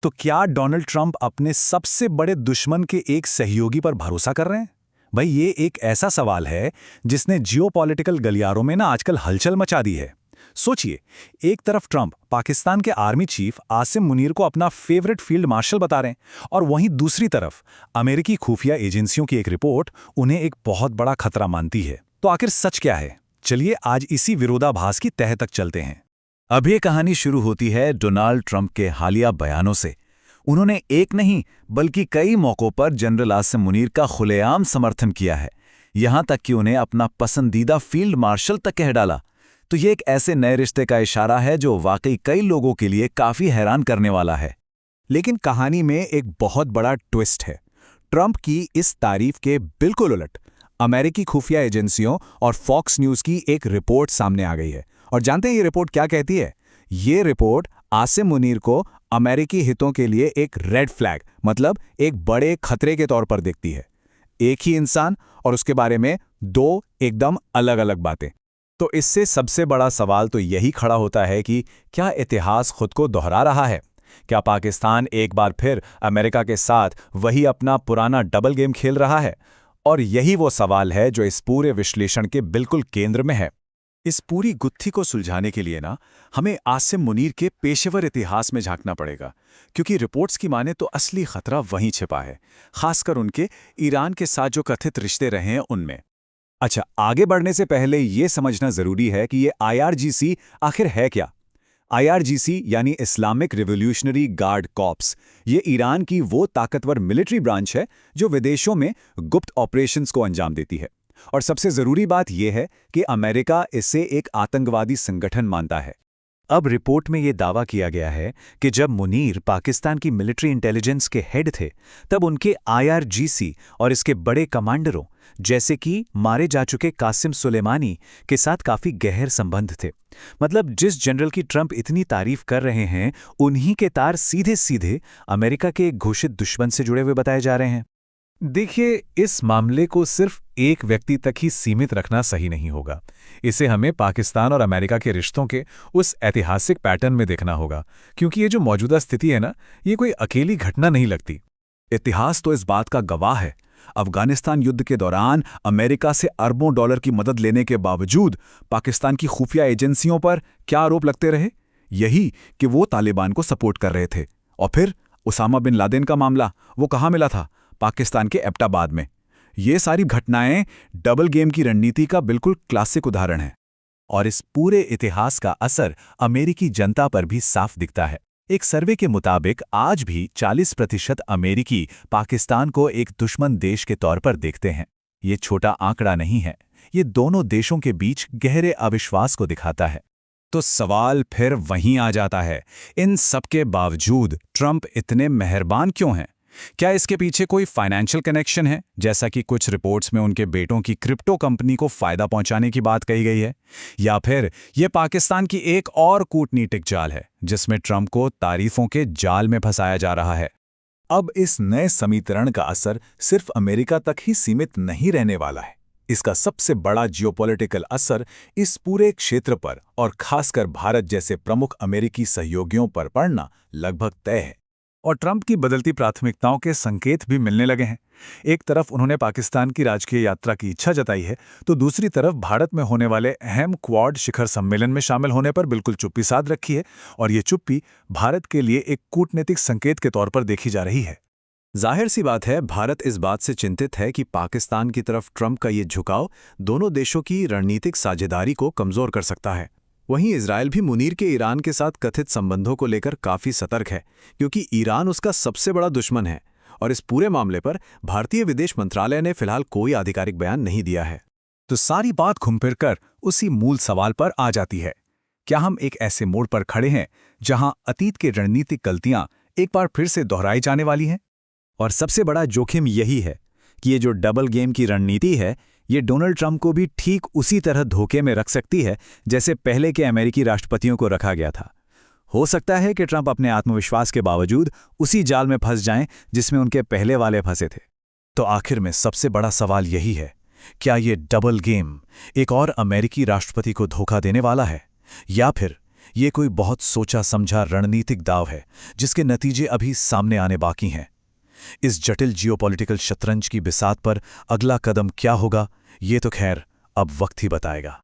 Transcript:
तो क्या Donald Trump अपने सबसे बड़े दुश्मन के एक सहयोगी पर भरोसा कर रहे हैं? भाई ये एक ऐसा सवाल है जिसने जियोपॉलिटिकल गलियारों में ना आजकल हलचल मचा दी है। सोचिए, एक तरफ ट्रंप पाकिस्तान के आर्मी चीफ आसिम मुनीर को अपना फेवरेट फील्ड मार्शल बता रहे हैं और वहीं दूसरी तरफ अमेरिकी खुफिया एजेंसियों की एक रिपोर्ट उन्हें एक बहुत बड़ा खतरा मानती है। तो आखिर सच क्या है? चलिए आज इसी विरोधाभास की तह तक चलते हैं। अब ये कहानी शुरू होती है डोनाल्ड ट्रंप के हालिया बयानों से। उन्होंने एक नहीं बल्कि कई मौकों पर जनरल आसिम मुनीर का खुलेआम समर्थन किया है, यहां तक कि उन्हें अपना पसंदीदा फील्ड मार्शल तक कह डाला। तो ये एक ऐसे नए रिश्ते का इशारा है जो वाकई कई लोगों के लिए काफी हैरान करने वाला है। लेकिन कहानी में एक बहुत बड़ा ट्विस्ट है। ट्रंप की इस तारीफ के बिल्कुल उलट अमेरिकी खुफिया एजेंसियों और फॉक्स न्यूज की एक रिपोर्ट सामने आ गई है। और जानते हैं ये रिपोर्ट क्या कहती है? ये रिपोर्ट आसिम मुनीर को अमेरिकी हितों के लिए एक रेड फ्लैग, मतलब एक बड़े खतरे के तौर पर देखती है। एक ही इंसान और उसके बारे में दो एकदम अलग अलग बातें। तो इससे सबसे बड़ा सवाल तो यही खड़ा होता है कि क्या इतिहास खुद को दोहरा रहा है? क्या पाकिस्तान एक बार फिर अमेरिका के साथ वही अपना पुराना डबल गेम खेल रहा है? और यही वो सवाल है जो इस पूरे विश्लेषण के बिल्कुल केंद्र में है। इस पूरी गुत्थी को सुलझाने के लिए ना हमें आसिम मुनीर के पेशेवर इतिहास में झांकना पड़ेगा, क्योंकि रिपोर्ट्स की माने तो असली खतरा वहीं छिपा है, खासकर उनके ईरान के साथ जो कथित रिश्ते रहे हैं उनमें। अच्छा, आगे बढ़ने से पहले ये समझना जरूरी है कि ये IRGC आखिर है क्या। IRGC यानी इस्लामिक रिवॉल्यूशनरी गार्ड कॉर्प्स, ये ईरान की वो ताकतवर मिलिट्री ब्रांच है जो विदेशों में गुप्त ऑपरेशंस को अंजाम देती है। और सबसे जरूरी बात यह है कि अमेरिका इसे एक आतंकवादी संगठन मानता है। अब रिपोर्ट में यह दावा किया गया है कि जब मुनीर पाकिस्तान की मिलिट्री इंटेलिजेंस के हेड थे, तब उनके IRGC और इसके बड़े कमांडरों जैसे कि मारे जा चुके कासिम सुलेमानी के साथ काफी गहर संबंध थे। मतलब जिस जनरल की ट्रंप इतनी तारीफ कर रहे हैं, उन्हीं के तार सीधे सीधे अमेरिका के एक घोषित दुश्मन से जुड़े हुए बताए जा रहे हैं। देखिए, इस मामले को सिर्फ एक व्यक्ति तक ही सीमित रखना सही नहीं होगा। इसे हमें पाकिस्तान और अमेरिका के रिश्तों के उस ऐतिहासिक पैटर्न में देखना होगा, क्योंकि ये जो मौजूदा स्थिति है ना, ये कोई अकेली घटना नहीं लगती। इतिहास तो इस बात का गवाह है। अफगानिस्तान युद्ध के दौरान अमेरिका से अरबों डॉलर की मदद लेने के बावजूद पाकिस्तान की खुफिया एजेंसियों पर क्या आरोप लगते रहे? यही कि वो तालिबान को सपोर्ट कर रहे थे। और फिर उसामा बिन लादेन का मामला, वो कहाँ मिला था? पाकिस्तान के एबटाबाद में। ये सारी घटनाएं डबल गेम की रणनीति का बिल्कुल क्लासिक उदाहरण है। और इस पूरे इतिहास का असर अमेरिकी जनता पर भी साफ दिखता है। एक सर्वे के मुताबिक आज भी 40% अमेरिकी पाकिस्तान को एक दुश्मन देश के तौर पर देखते हैं। ये छोटा आंकड़ा नहीं है, ये दोनों देशों के बीच गहरे अविश्वास को दिखाता है। तो सवाल फिर वहीं आ जाता है, इन सबके बावजूद ट्रंप इतने मेहरबान क्यों हैं? क्या इसके पीछे कोई फाइनेंशियल कनेक्शन है, जैसा कि कुछ रिपोर्ट्स में उनके बेटों की क्रिप्टो कंपनी को फायदा पहुंचाने की बात कही गई है? या फिर यह पाकिस्तान की एक और कूटनीतिक चाल है जिसमें ट्रंप को तारीफों के जाल में फंसाया जा रहा है? अब इस नए समीकरण का असर सिर्फ अमेरिका तक ही सीमित नहीं रहने वाला है। इसका सबसे बड़ा जियोपॉलिटिकल असर इस पूरे क्षेत्र पर और खासकर भारत जैसे प्रमुख अमेरिकी सहयोगियों पर पड़ना लगभग तय है। और ट्रंप की बदलती प्राथमिकताओं के संकेत भी मिलने लगे हैं। एक तरफ उन्होंने पाकिस्तान की राजकीय यात्रा की इच्छा जताई है, तो दूसरी तरफ भारत में होने वाले अहम क्वाड शिखर सम्मेलन में शामिल होने पर बिल्कुल चुप्पी साध रखी है। और ये चुप्पी भारत के लिए एक कूटनीतिक संकेत के तौर पर देखी जा रही है। जाहिर सी बात है, भारत इस बात से चिंतित है कि पाकिस्तान की तरफ ट्रंप का ये झुकाव दोनों देशों की रणनीतिक साझेदारी को कमजोर कर सकता है। वहीं इजरायल भी मुनीर के ईरान के साथ कथित संबंधों को लेकर काफी सतर्क है, क्योंकि ईरान उसका सबसे बड़ा दुश्मन है। और इस पूरे मामले पर भारतीय विदेश मंत्रालय ने फिलहाल कोई आधिकारिक बयान नहीं दिया है। तो सारी बात घूम फिर कर उसी मूल सवाल पर आ जाती है, क्या हम एक ऐसे मोड़ पर खड़े हैं जहां अतीत के रणनीतिक गलतियां एक बार फिर से दोहराई जाने वाली हैं? और सबसे बड़ा जोखिम यही है कि ये जो डबल गेम की रणनीति है, ये डोनाल्ड ट्रंप को भी ठीक उसी तरह धोखे में रख सकती है जैसे पहले के अमेरिकी राष्ट्रपतियों को रखा गया था। हो सकता है कि ट्रंप अपने आत्मविश्वास के बावजूद उसी जाल में फंस जाएं जिसमें उनके पहले वाले फंसे थे। तो आखिर में सबसे बड़ा सवाल यही है, क्या ये डबल गेम एक और अमेरिकी राष्ट्रपति को धोखा देने वाला है, या फिर ये कोई बहुत सोचा समझा रणनीतिक दाव है जिसके नतीजे अभी सामने आने बाकी हैं। इस जटिल जियोपॉलिटिकल शतरंज की बिसात पर अगला कदम क्या होगा, ये तो खैर अब वक्त ही बताएगा।